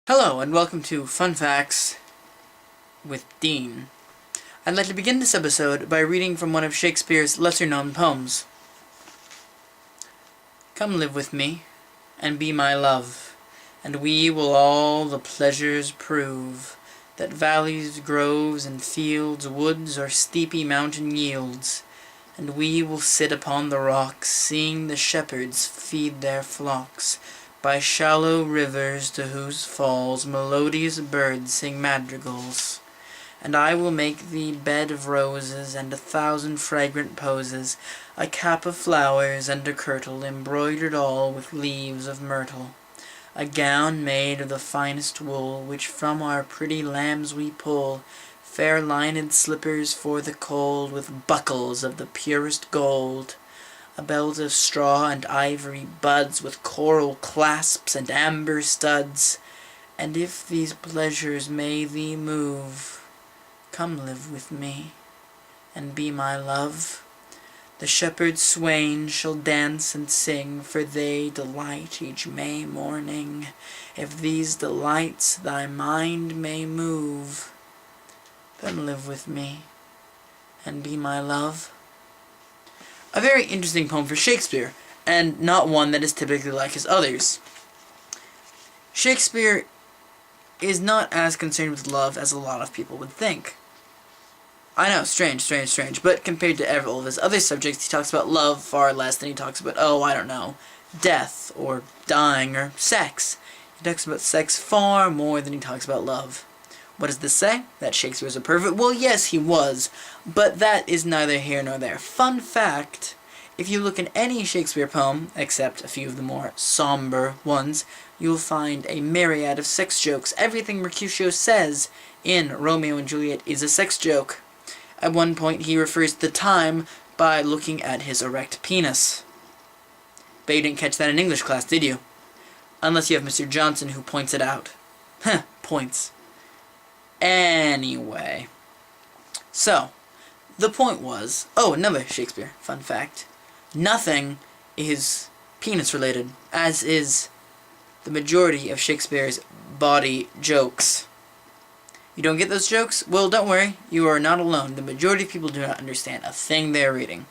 Hello, and welcome to Fun Facts with Dean. I'd like to begin this episode by reading from one of Shakespeare's lesser-known poems. Come live with me, and be my love, and we will all the pleasures prove that valleys, groves, and fields, woods, or steepy mountain yields, and we will sit upon the rocks, seeing the shepherds feed their flocks, by shallow rivers to whose falls melodious birds sing madrigals. And I will make thee bed of roses, and 1,000 fragrant posies, a cap of flowers, and a kirtle, embroidered all with leaves of myrtle, a gown made of the finest wool, which from our pretty lambs we pull, fair lined slippers for the cold, with buckles of the purest gold, a belt of straw and ivory buds, with coral clasps and amber studs. And if these pleasures may thee move, come live with me, and be my love. The shepherd swains shall dance and sing, for they delight each May morning. If these delights thy mind may move, then live with me, and be my love. A very interesting poem for Shakespeare, and not one that is typically like his others. Shakespeare is not as concerned with love as a lot of people would think. I know, strange, but compared to all of his other subjects, he talks about love far less than he talks about, death, or dying, or sex. He talks about sex far more than he talks about love. What does this say? That Shakespeare was a pervert? Well, yes, he was, but that is neither here nor there. Fun fact, if you look in any Shakespeare poem, except a few of the more somber ones, you'll find a myriad of sex jokes. Everything Mercutio says in Romeo and Juliet is a sex joke. At one point, he refers to the time by looking at his erect penis. But you didn't catch that in English class, did you? Unless you have Mr. Johnson, who points it out. Points. Anyway, so, the point was, another Shakespeare fun fact, nothing is penis related, as is the majority of Shakespeare's body jokes. You don't get those jokes? Well, don't worry, you are not alone. The majority of people do not understand a thing they're reading.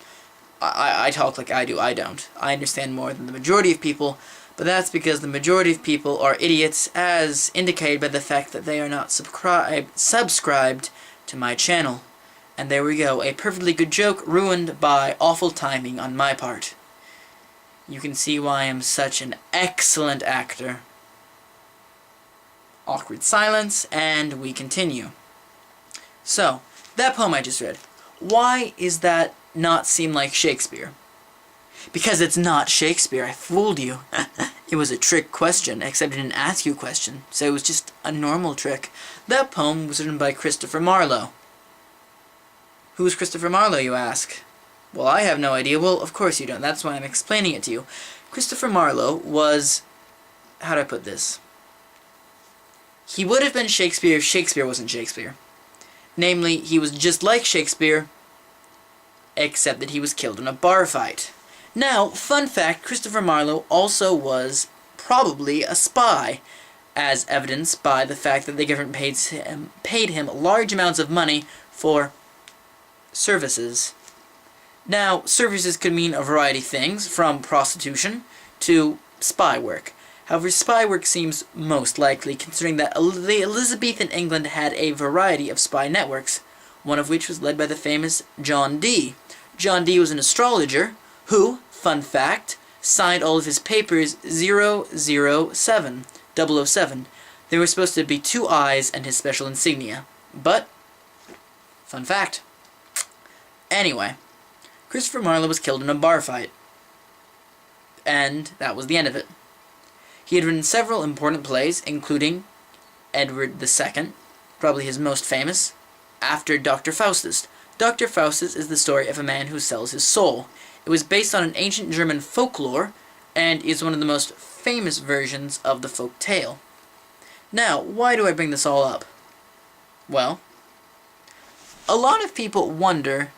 I talk like I do, I don't. I understand more than the majority of people, but that's because the majority of people are idiots, as indicated by the fact that they are not subscribed to my channel. And there we go, a perfectly good joke ruined by awful timing on my part. You can see why I am such an excellent actor. Awkward silence, and we continue. So, that poem I just read, why is that not seem like Shakespeare? Because it's not Shakespeare, I fooled you. It was a trick question, except it didn't ask you a question, so it was just a normal trick. That poem was written by Christopher Marlowe. Who is Christopher Marlowe, you ask? Well, I have no idea. Well, of course you don't. That's why I'm explaining it to you. Christopher Marlowe was... how do I put this? He would have been Shakespeare if Shakespeare wasn't Shakespeare. Namely, he was just like Shakespeare, except that he was killed in a bar fight. Now, fun fact, Christopher Marlowe also was probably a spy, as evidenced by the fact that the government paid him large amounts of money for services. Now, services could mean a variety of things, from prostitution to spy work. However, spy work seems most likely, considering that the Elizabethan England had a variety of spy networks, one of which was led by the famous John Dee. John Dee was an astrologer who, fun fact, signed all of his papers 007. There were supposed to be 2 eyes and his special insignia. But, fun fact. Anyway, Christopher Marlowe was killed in a bar fight. And that was the end of it. He had written several important plays, including Edward II, probably his most famous, after Dr. Faustus. Dr. Faustus is the story of a man who sells his soul. It was based on an ancient German folklore, and is one of the most famous versions of the folk tale. Now, why do I bring this all up? Well, a lot of people wonder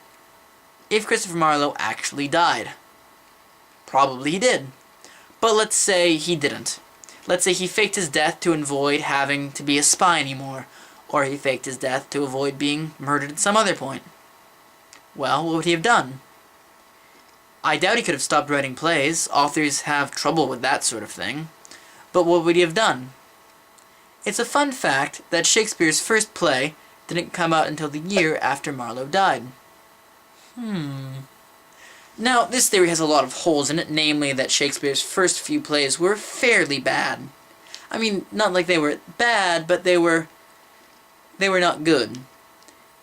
if Christopher Marlowe actually died. Probably he did. But let's say he didn't. Let's say he faked his death to avoid having to be a spy anymore, or he faked his death to avoid being murdered at some other point. Well, what would he have done? I doubt he could have stopped writing plays. Authors have trouble with that sort of thing. But what would he have done? It's a fun fact that Shakespeare's first play didn't come out until the year after Marlowe died. Now, this theory has a lot of holes in it, namely that Shakespeare's first few plays were fairly bad. I mean, not like they were bad, but they were not good.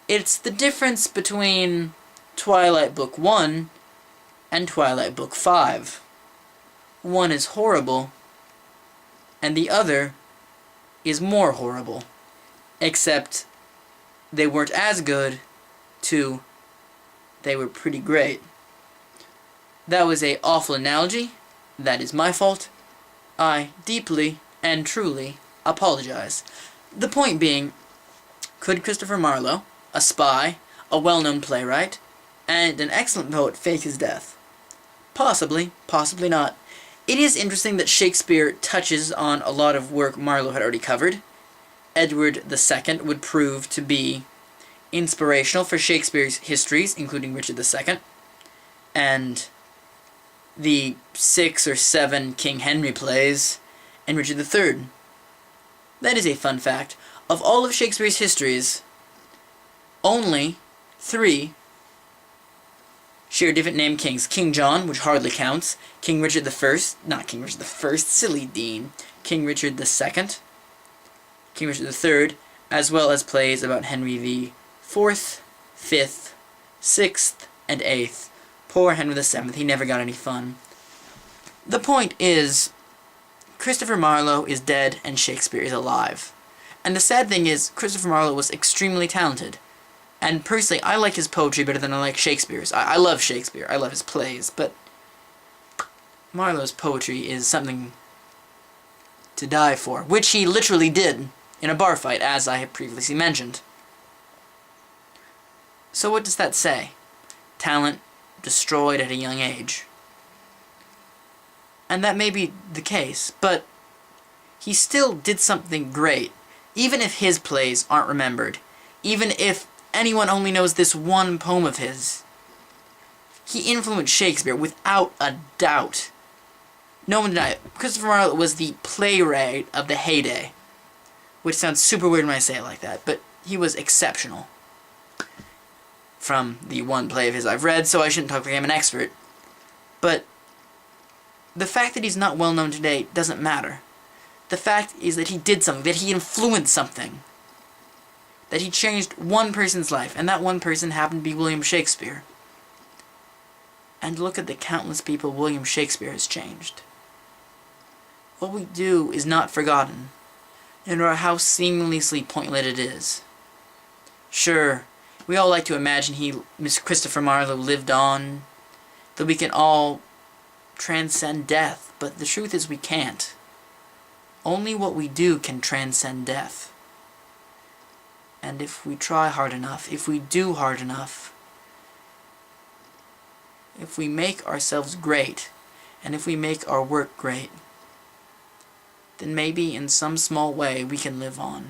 It's the difference between Twilight Book 1 and Twilight Book 5. One is horrible, and the other is more horrible. Except they weren't as good to they were pretty great. That was an awful analogy. That is my fault. I deeply and truly apologize. The point being, could Christopher Marlowe, a spy, a well-known playwright, and an excellent poet fake his death? Possibly, possibly not. It is interesting that Shakespeare touches on a lot of work Marlowe had already covered. Edward II would prove to be inspirational for Shakespeare's histories, including Richard II, and the 6 or 7 King Henry plays, and Richard III. That is a fun fact. Of all of Shakespeare's histories, only 3 share different name kings. King John, which hardly counts. King Richard I, not King Richard I, silly Dean. King Richard II, King Richard III, as well as plays about Henry IV, V, VI, and VIII. Poor Henry VII, he never got any fun. The point is, Christopher Marlowe is dead and Shakespeare is alive. And the sad thing is, Christopher Marlowe was extremely talented. And personally, I like his poetry better than I like Shakespeare's. I love Shakespeare, I love his plays, but Marlowe's poetry is something to die for, which he literally did in a bar fight, as I have previously mentioned. So what does that say? Talent destroyed at a young age. And that may be the case, but he still did something great, even if his plays aren't remembered, even if anyone only knows this one poem of his. He influenced Shakespeare without a doubt. No one denied it. Christopher Marlowe was the playwright of the heyday, which sounds super weird when I say it like that, but he was exceptional. From the one play of his I've read, so I shouldn't talk like I'm an expert. But the fact that he's not well known today doesn't matter. The fact is that he did something, that he influenced something. That he changed one person's life, and that one person happened to be William Shakespeare. And look at the countless people William Shakespeare has changed. What we do is not forgotten, no matter how seamlessly pointless it is. Sure, we all like to imagine Christopher Marlowe lived on, that we can all transcend death, but the truth is we can't. Only what we do can transcend death. And if we try hard enough, if we do hard enough, if we make ourselves great, and if we make our work great, then maybe in some small way we can live on.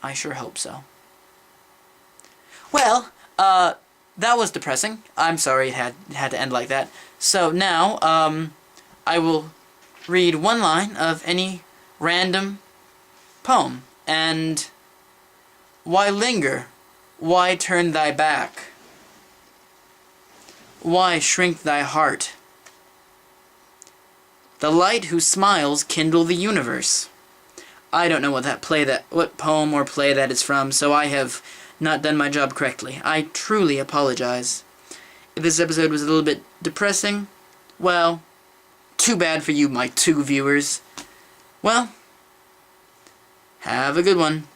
I sure hope so. Well, that was depressing. I'm sorry it had to end like that. So now, I will read one line of any random poem. And why linger? Why turn thy back? Why shrink thy heart? The light whose smiles kindle the universe. I don't know what poem or play that is from, so I have not done my job correctly. I truly apologize. If this episode was a little bit depressing, well, too bad for you, my 2 viewers. Well, have a good one.